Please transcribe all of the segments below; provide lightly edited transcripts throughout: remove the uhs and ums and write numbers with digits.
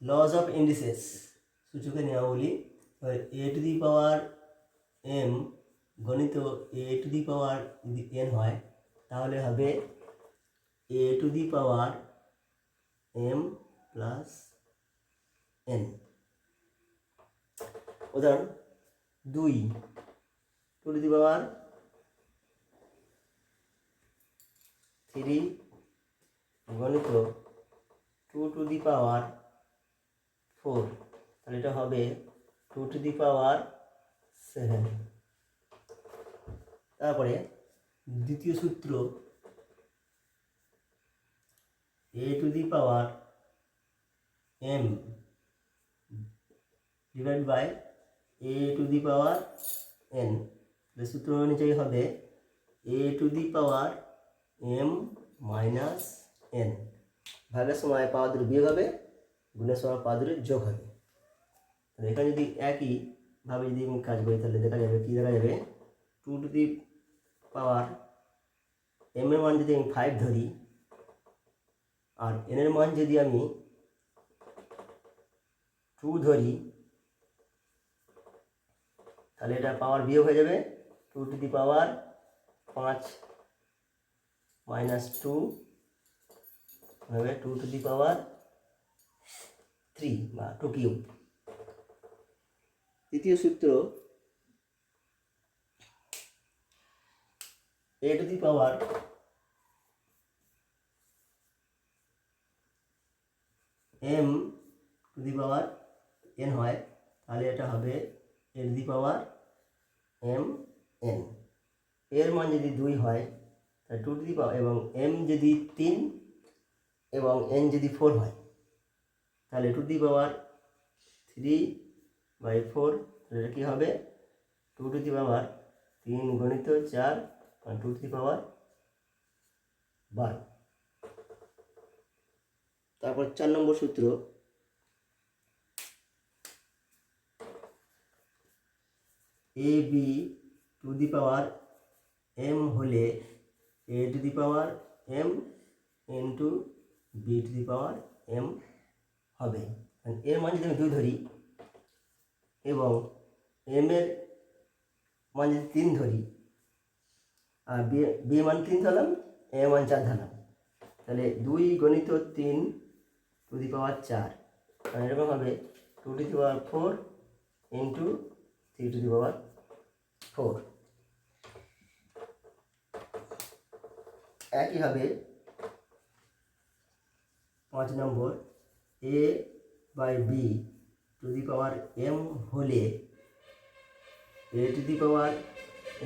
Lodge of indices, সূচকের নিয়মাবলী। এ to the power M গণিত এ টু দি পাওয়ার যদি এন হয় তাহলে হবে A to the power M plus N. উদাহরণ 2 টু দি পাওয়ার 3 গণিত 2 টু দি পাওয়ার 4, তাহলে এটা হবে 2 টু দি পাওয়ার 7। তারপরে দ্বিতীয় সূত্র, A to the power M divide by A to the power N, সূত্র অনুযায়ী হবে A to the power M minus N. ভাগের সময় পাওয়ার দুটো বিয়োগ হবে, গুণের সময় পাওয়ার দুটো যোগ হবে। তাহলে এখানে যদি একইভাবে যদি আমি কাজ করি তাহলে দেখা যাবে কি দেখা যাবে, 2 টু দি পাওয়ার এম এর মান যদি আমি 5 ধরি আর এন এর মান যদি আমি 2 ধরি তাহলে এটা পাওয়ার বিয়োগ হয়ে যাবে। 2 টু দি পাওয়ার 5 মাইনাস 2 হবে 2 টু দি পাওয়ার 3 বা 2 কিউব। তৃতীয় সূত্র, A to the power M to the power N হয় তাহলে এটা হবে A to the power M N. এর মান যদি 2 হয় তাহলে 2 টু দি পাওয়ার, এবং এম যদি 3 এবং এন যদি 4 হয় তাহলে 2 টু দি পাওয়ার 3/4, তাহলে এটা কী হবে 2 টু দি পাওয়ার 3 গণিত 4 আর 2 টু দি পাওয়ার 12। তারপর 4 নম্বর সূত্র, A B to the power M হলে এ to the power M into B to the power M হবে। এর মান যদি আমি 2 ধরি এবং এম এর মান যদি 3 ধরি আর বি এর মান 3 ধরলাম, এ এর মান 4 ধরলাম, তাহলে 2 গণিত 3 টু দি পাওয়ার 4, মানে এরকম হবে 2 to the power 4 into 3 to the power 4। একইভাবে 5 number, a by b to the power M হলে এ to the power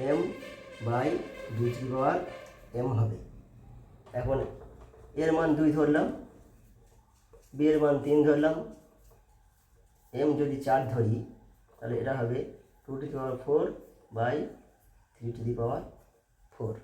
m by b to the power M হবে। এখন এর মান 2 ধরলাম, বি এর মান 3 ধরলাম, এম যদি 4 ধরি তাহলে এটা হবে 2 to the power 4 by 3 to the power 4।